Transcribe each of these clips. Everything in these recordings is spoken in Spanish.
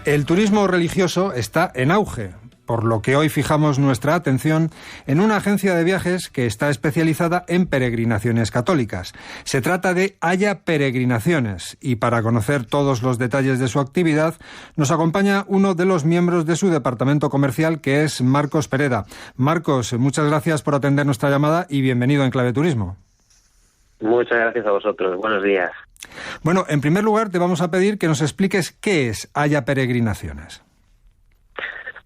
El turismo religioso está en auge, por lo que hoy fijamos nuestra atención en una agencia de viajes que está especializada en peregrinaciones católicas. Se trata de Haya Peregrinaciones y para conocer todos los detalles de su actividad nos acompaña uno de los miembros de su departamento comercial, que es Marcos Pereda. Marcos, muchas gracias por atender nuestra llamada y bienvenido a Enclave Turismo. Muchas gracias a vosotros. Buenos días. Bueno, en primer lugar te vamos a pedir que nos expliques qué es Haya Peregrinaciones.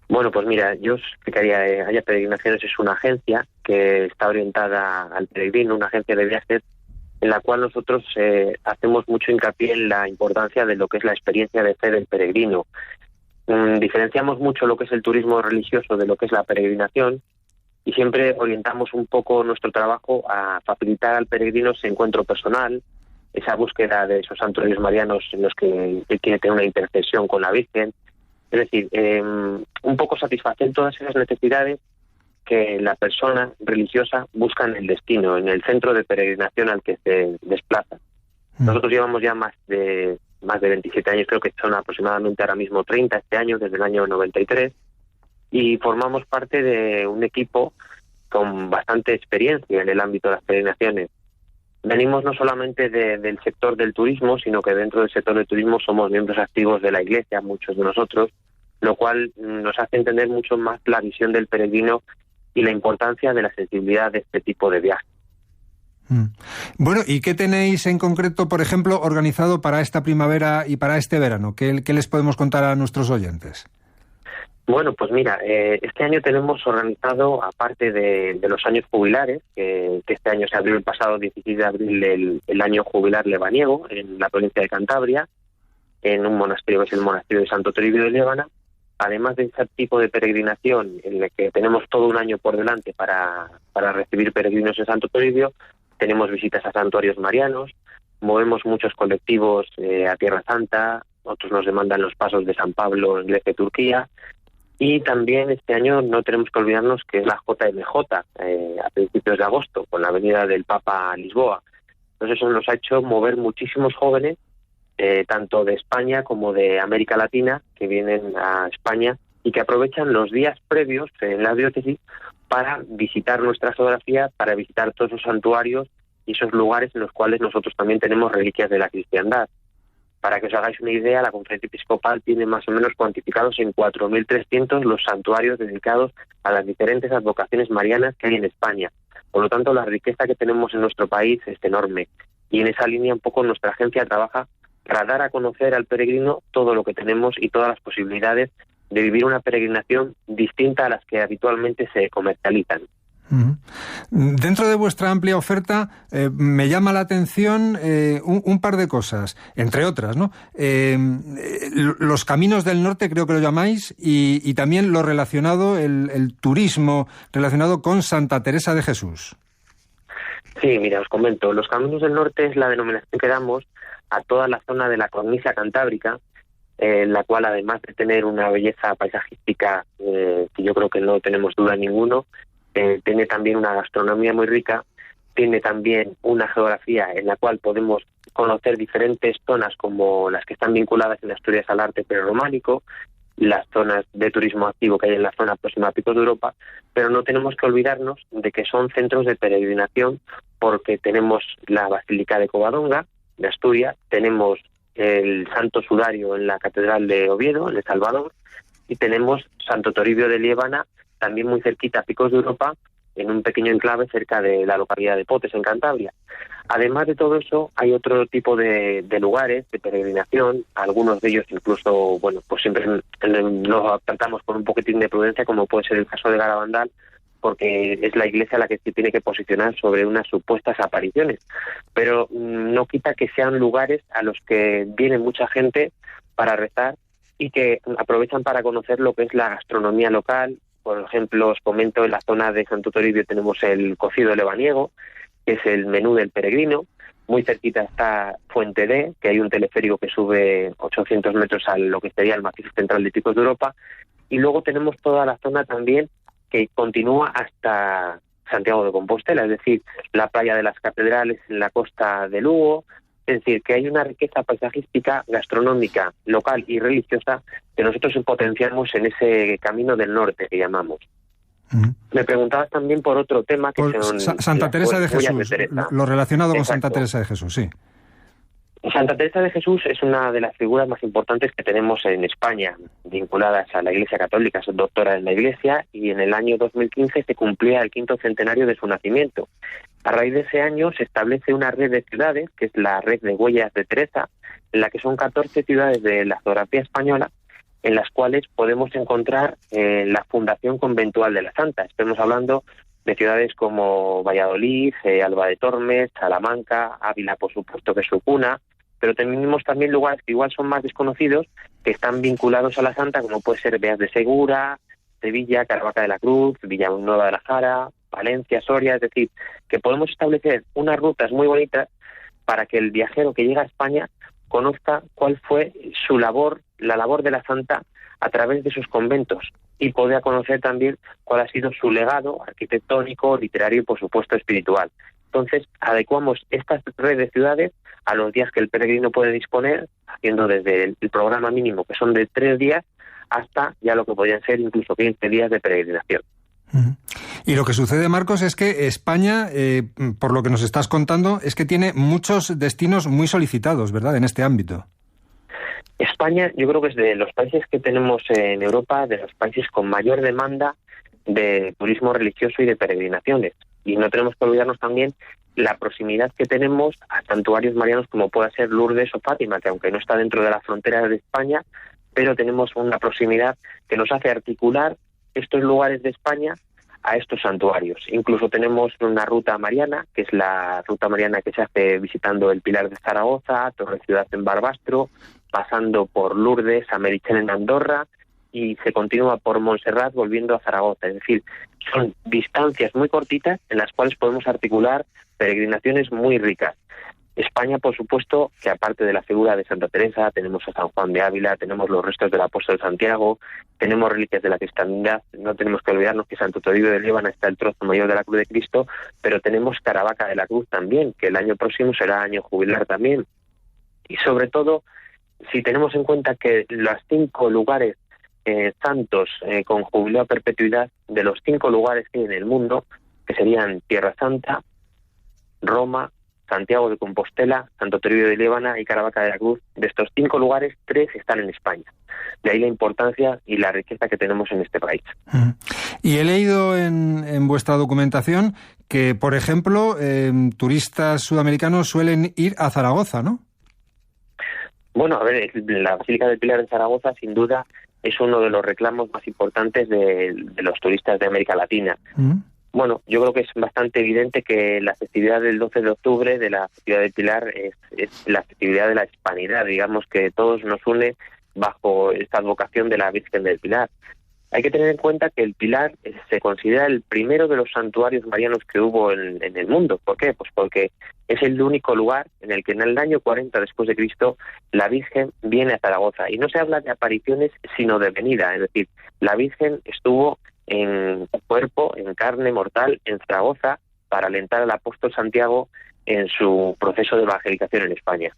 Bueno, pues mira, yo os explicaría, Haya Peregrinaciones es una agencia que está orientada al peregrino, una agencia de viajes, en la cual nosotros hacemos mucho hincapié en la importancia de lo que es la experiencia de fe del peregrino. Diferenciamos mucho lo que es el turismo religioso de lo que es la peregrinación y siempre orientamos un poco nuestro trabajo a facilitar al peregrino ese encuentro personal, esa búsqueda de esos santuarios marianos en los que él quiere tener una intercesión con la Virgen. Es decir, un poco satisfacer todas esas necesidades que la persona religiosa busca en el destino, en el centro de peregrinación al que se desplaza. Nosotros llevamos ya más de 27 años, creo que son aproximadamente ahora mismo 30 este año, desde el año 93, y formamos parte de un equipo con bastante experiencia en el ámbito de las peregrinaciones. Venimos no solamente del sector del turismo, sino que dentro del sector del turismo somos miembros activos de la Iglesia, muchos de nosotros, lo cual nos hace entender mucho más la visión del peregrino y la importancia de la sensibilidad de este tipo de viajes. Bueno, ¿y qué tenéis en concreto, por ejemplo, organizado para esta primavera y para este verano? ¿Qué les podemos contar a nuestros oyentes? Bueno, pues mira, este año tenemos organizado, aparte de los años jubilares, que este año se abrió el pasado 16 de abril el año jubilar lebaniego en la provincia de Cantabria, en un monasterio que es el monasterio de Santo Toribio de Liébana. Además de ese tipo de peregrinación en el que tenemos todo un año por delante para recibir peregrinos en Santo Toribio, tenemos visitas a santuarios marianos, movemos muchos colectivos a Tierra Santa, otros nos demandan los pasos de San Pablo en Grecia y Turquía. Y también este año no tenemos que olvidarnos que es la JMJ a principios de agosto, con la venida del Papa a Lisboa. Entonces eso nos ha hecho mover muchísimos jóvenes, tanto de España como de América Latina, que vienen a España y que aprovechan los días previos en la diócesis para visitar nuestra geografía, para visitar todos los santuarios y esos lugares en los cuales nosotros también tenemos reliquias de la cristiandad. Para que os hagáis una idea, la Conferencia Episcopal tiene más o menos cuantificados en 4.300 los santuarios dedicados a las diferentes advocaciones marianas que hay en España. Por lo tanto, la riqueza que tenemos en nuestro país es enorme. Y en esa línea un poco nuestra agencia trabaja para dar a conocer al peregrino todo lo que tenemos y todas las posibilidades de vivir una peregrinación distinta a las que habitualmente se comercializan. Dentro de vuestra amplia oferta me llama la atención un par de cosas, entre otras, ¿no? Los caminos del norte, creo que lo llamáis, y también lo relacionado, el turismo relacionado con Santa Teresa de Jesús. Sí, mira, os comento, los caminos del norte es la denominación que damos a toda la zona de la cornisa cantábrica, la cual, además de tener una belleza paisajística que yo creo que no tenemos duda ninguno, tiene también una gastronomía muy rica, tiene también una geografía en la cual podemos conocer diferentes zonas como las que están vinculadas en Asturias al arte prerrománico, las zonas de turismo activo que hay en la zona próxima a Picos de Europa, pero no tenemos que olvidarnos de que son centros de peregrinación porque tenemos la Basílica de Covadonga, de Asturias, tenemos el Santo Sudario en la Catedral de Oviedo, en El Salvador, y tenemos Santo Toribio de Liébana, también muy cerquita a Picos de Europa, en un pequeño enclave cerca de la localidad de Potes, en Cantabria. Además de todo eso, hay otro tipo de lugares de peregrinación, algunos de ellos incluso, bueno, pues siempre los tratamos con un poquitín de prudencia, como puede ser el caso de Garabandal, porque es la iglesia la que se tiene que posicionar sobre unas supuestas apariciones. Pero no quita que sean lugares a los que viene mucha gente para rezar y que aprovechan para conocer lo que es la gastronomía local. Por ejemplo, os comento, en la zona de Santo Toribio tenemos el cocido lebaniego, que es el menú del peregrino. Muy cerquita está Fuente D, que hay un teleférico que sube 800 metros a lo que sería el macizo central de Picos de Europa. Y luego tenemos toda la zona también que continúa hasta Santiago de Compostela, es decir, la playa de las Catedrales en la costa de Lugo, Es decir, que hay una riqueza paisajística, gastronómica, local y religiosa que nosotros potenciamos en ese camino del norte que llamamos. Me preguntabas también por otro tema que por son Santa Teresa de Jesús, lo relacionado con Santa Teresa de Jesús, sí. Santa Teresa de Jesús es una de las figuras más importantes que tenemos en España, vinculadas a la Iglesia Católica. Es doctora en la Iglesia y en el año 2015 se cumplía el 5º centenario de su nacimiento. A raíz de ese año se establece una red de ciudades, que es la red de Huellas de Teresa, en la que son 14 ciudades de la geografía española, en las cuales podemos encontrar la fundación conventual de la Santa. Estamos hablando de ciudades como Valladolid, Alba de Tormes, Salamanca, Ávila, por supuesto, que es su cuna, pero tenemos también lugares que igual son más desconocidos, que están vinculados a la Santa, como puede ser Beas de Segura, Sevilla, Caravaca de la Cruz, Villanueva de la Jara, Valencia, Soria. Es decir, que podemos establecer unas rutas muy bonitas para que el viajero que llega a España conozca cuál fue su labor, la labor de la Santa a través de sus conventos, y pueda conocer también cuál ha sido su legado arquitectónico, literario y, por supuesto, espiritual. Entonces, adecuamos estas redes de ciudades a los días que el peregrino puede disponer, haciendo desde el programa mínimo, que son de 3 días, hasta ya lo que podrían ser incluso 15 días de peregrinación. Y lo que sucede, Marcos, es que España, por lo que nos estás contando, es que tiene muchos destinos muy solicitados, ¿verdad?, en este ámbito. España, yo creo que es de los países que tenemos en Europa, de los países con mayor demanda de turismo religioso y de peregrinaciones. Y no tenemos que olvidarnos también la proximidad que tenemos a santuarios marianos como pueda ser Lourdes o Fátima, que aunque no está dentro de la frontera de España, pero tenemos una proximidad que nos hace articular estos lugares de España a estos santuarios. Incluso tenemos una ruta mariana, que es la ruta mariana que se hace visitando el Pilar de Zaragoza, Torre Ciudad en Barbastro, pasando por Lourdes, a Meritxell en Andorra, y se continúa por Montserrat volviendo a Zaragoza. Es decir, son distancias muy cortitas en las cuales podemos articular peregrinaciones muy ricas. España, por supuesto, que aparte de la figura de Santa Teresa, tenemos a San Juan de Ávila, tenemos los restos del apóstol Santiago, tenemos reliquias de la cristiandad. No tenemos que olvidarnos que en Santo Toribio de Líbana está el trozo mayor de la Cruz de Cristo, pero tenemos Caravaca de la Cruz también, que el año próximo será año jubilar también. Y sobre todo, si tenemos en cuenta que los 5 lugares santos con jubileo a perpetuidad, de los 5 lugares que hay en el mundo, que serían Tierra Santa, Roma, Santiago de Compostela, Santo Toribio de Líbana y Caravaca de la Cruz, de estos 5 lugares, 3 están en España. De ahí la importancia y la riqueza que tenemos en este país. Y he leído en vuestra documentación que, por ejemplo, turistas sudamericanos suelen ir a Zaragoza, ¿no? Bueno, a ver, la Basílica del Pilar de Zaragoza, sin duda, es uno de los reclamos más importantes de los turistas de América Latina. Bueno, yo creo que es bastante evidente que la festividad del 12 de octubre de la festividad del Pilar es la festividad de la hispanidad, digamos, que todos nos une bajo esta advocación de la Virgen del Pilar. Hay que tener en cuenta que el Pilar se considera el primero de los santuarios marianos que hubo en el mundo. ¿Por qué? Pues porque es el único lugar en el que en el año 40 después de Cristo la Virgen viene a Zaragoza. Y no se habla de apariciones, sino de venida. Es decir, la Virgen estuvo en cuerpo, en carne mortal, en Zaragoza, para alentar al apóstol Santiago en su proceso de evangelización en España.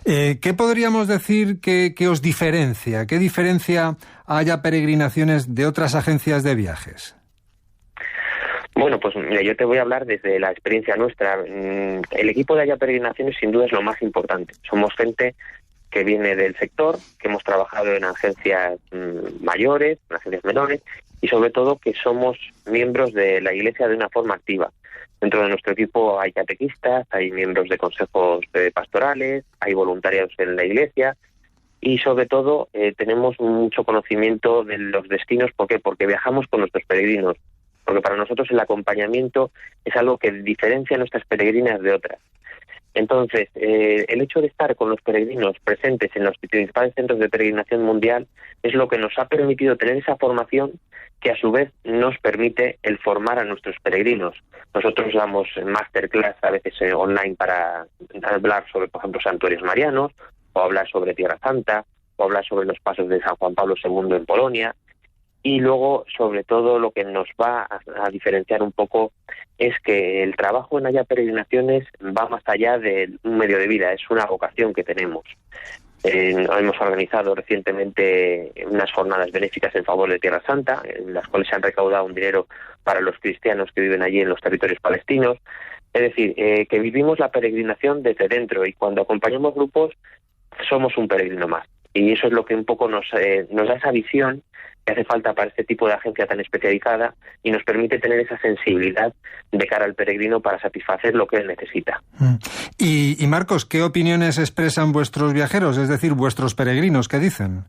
¿Qué podríamos decir que os diferencia? ¿Qué diferencia haya peregrinaciones de otras agencias de viajes? Bueno, pues mira, yo te voy a hablar desde la experiencia nuestra. El equipo de Haya Peregrinaciones sin duda es lo más importante. Somos gente que viene del sector, que hemos trabajado en agencias mayores, en agencias menores, y sobre todo que somos miembros de la Iglesia de una forma activa. Dentro de nuestro equipo hay catequistas, hay miembros de consejos pastorales, hay voluntarios en la Iglesia, y sobre todo tenemos mucho conocimiento de los destinos. ¿Por qué? Porque viajamos con nuestros peregrinos, porque para nosotros el acompañamiento es algo que diferencia a nuestras peregrinas de otras. Entonces, el hecho de estar con los peregrinos presentes en los principales centros de peregrinación mundial es lo que nos ha permitido tener esa formación que a su vez nos permite el formar a nuestros peregrinos. Nosotros damos masterclass a veces online para hablar sobre, por ejemplo, santuarios marianos, o hablar sobre Tierra Santa, o hablar sobre los pasos de San Juan Pablo II en Polonia. Y luego, sobre todo, lo que nos va a diferenciar un poco es que el trabajo en Haya Peregrinaciones va más allá de un medio de vida, es una vocación que tenemos. Hemos organizado recientemente unas jornadas benéficas en favor de Tierra Santa, en las cuales se han recaudado un dinero para los cristianos que viven allí en los territorios palestinos. Es decir, que vivimos la peregrinación desde dentro, y cuando acompañamos grupos somos un peregrino más. Y eso es lo que un poco nos da esa visión que hace falta para este tipo de agencia tan especializada, y nos permite tener esa sensibilidad de cara al peregrino para satisfacer lo que él necesita. Y Marcos, ¿qué opiniones expresan vuestros viajeros, es decir, vuestros peregrinos? ¿Qué dicen?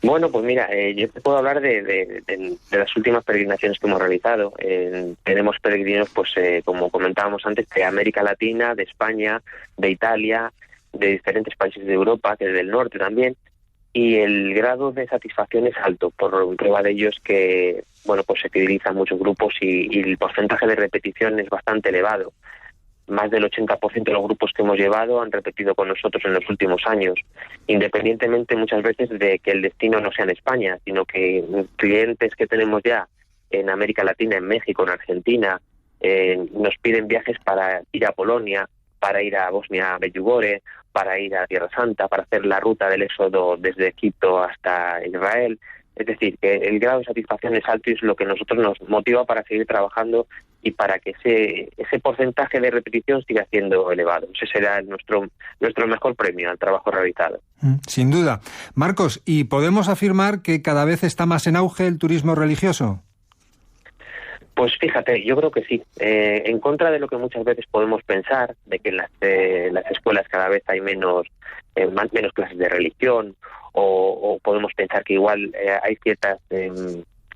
Bueno, pues mira, yo te puedo hablar de las últimas peregrinaciones que hemos realizado. Tenemos peregrinos, pues como comentábamos antes, de América Latina, de España, de Italia, de diferentes países de Europa, que del norte también, y el grado de satisfacción es alto. Por prueba de ello es que, bueno, pues se fidelizan muchos grupos y el porcentaje de repetición es bastante elevado. Más del 80% de los grupos que hemos llevado han repetido con nosotros en los últimos años, independientemente muchas veces de que el destino no sea en España, sino que clientes que tenemos ya en América Latina, en México, en Argentina, nos piden viajes para ir a Polonia, para ir a Bosnia-Belugore, para ir a Tierra Santa, para hacer la ruta del éxodo desde Egipto hasta Israel. Es decir, que el grado de satisfacción es alto, y es lo que nosotros nos motiva para seguir trabajando y para que ese porcentaje de repetición siga siendo elevado. Ese será nuestro mejor premio al trabajo realizado. Sin duda. Marcos, ¿y podemos afirmar que cada vez está más en auge el turismo religioso? Pues fíjate, yo creo que sí. En contra de lo que muchas veces podemos pensar, de que en las escuelas cada vez hay menos clases de religión, o podemos pensar que igual hay ciertas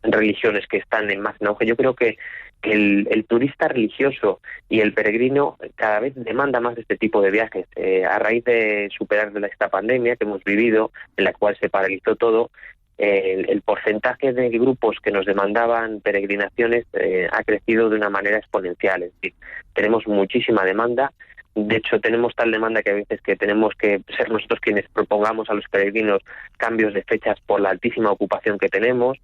religiones que están más en auge. Yo creo que el turista religioso y el peregrino cada vez demanda más de este tipo de viajes. A raíz de superar esta pandemia que hemos vivido, en la cual se paralizó todo, el porcentaje de grupos que nos demandaban peregrinaciones ha crecido de una manera exponencial. Es decir, tenemos muchísima demanda. De hecho, tenemos tal demanda que a veces que tenemos que ser nosotros quienes propongamos a los peregrinos cambios de fechas por la altísima ocupación que tenemos.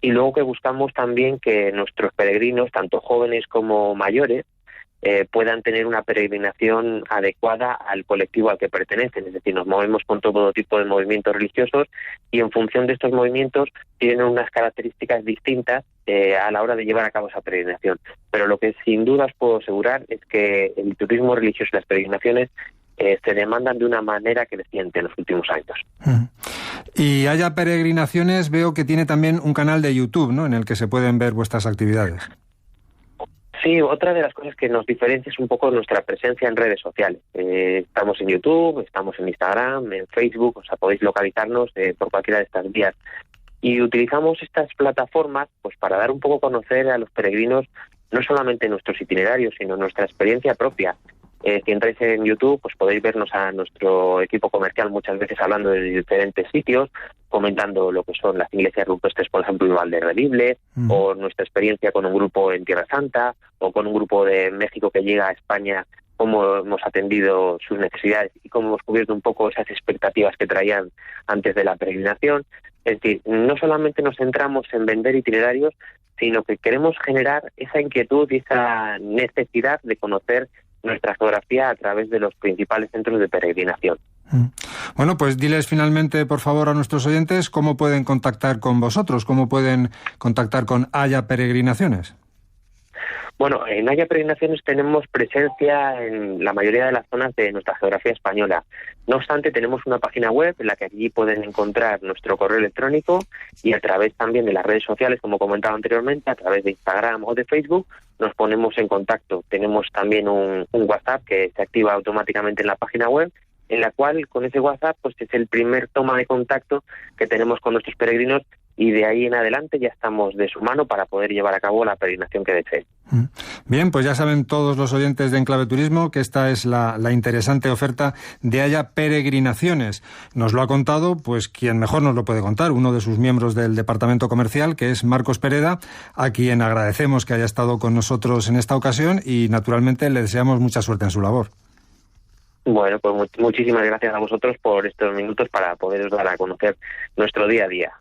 Y luego que buscamos también que nuestros peregrinos, tanto jóvenes como mayores, puedan tener una peregrinación adecuada al colectivo al que pertenecen. Es decir, nos movemos con todo tipo de movimientos religiosos, y en función de estos movimientos tienen unas características distintas a la hora de llevar a cabo esa peregrinación. Pero lo que sin duda os puedo asegurar es que el turismo religioso y las peregrinaciones se demandan de una manera creciente en los últimos años. Y Haya Peregrinaciones, veo que tiene también un canal de YouTube, ¿no?, en el que se pueden ver vuestras actividades. Sí, otra de las cosas que nos diferencia es un poco nuestra presencia en redes sociales. Estamos en YouTube, estamos en Instagram, en Facebook, o sea, podéis localizarnos por cualquiera de estas vías. Y utilizamos estas plataformas pues para dar un poco a conocer a los peregrinos no solamente nuestros itinerarios, sino nuestra experiencia propia. Si entráis en YouTube, pues podéis vernos a nuestro equipo comercial muchas veces hablando de diferentes sitios, comentando lo que son las iglesias rupestres, por ejemplo, en Valderredible, o nuestra experiencia con un grupo en Tierra Santa, o con un grupo de México que llega a España, cómo hemos atendido sus necesidades y cómo hemos cubierto un poco esas expectativas que traían antes de la peregrinación. Es decir, no solamente nos centramos en vender itinerarios, sino que queremos generar esa inquietud y esa necesidad de conocer nuestra geografía a través de los principales centros de peregrinación. Bueno, pues diles finalmente, por favor, a nuestros oyentes cómo pueden contactar con vosotros, cómo pueden contactar con Haya Peregrinaciones. Bueno, en Haya Peregrinaciones tenemos presencia en la mayoría de las zonas de nuestra geografía española. No obstante, tenemos una página web en la que allí pueden encontrar nuestro correo electrónico, y a través también de las redes sociales, como comentaba anteriormente, a través de Instagram o de Facebook, nos ponemos en contacto. Tenemos también un WhatsApp que se activa automáticamente en la página web, en la cual con ese WhatsApp pues es el primer toma de contacto que tenemos con nuestros peregrinos, y de ahí en adelante ya estamos de su mano para poder llevar a cabo la peregrinación que deseen. Bien, pues ya saben todos los oyentes de Enclave Turismo que esta es la interesante oferta de Haya Peregrinaciones. Nos lo ha contado, pues quien mejor nos lo puede contar, uno de sus miembros del departamento comercial, que es Marcos Pereda, a quien agradecemos que haya estado con nosotros en esta ocasión, y naturalmente le deseamos mucha suerte en su labor. Bueno, pues muchísimas gracias a vosotros por estos minutos para poderos dar a conocer nuestro día a día.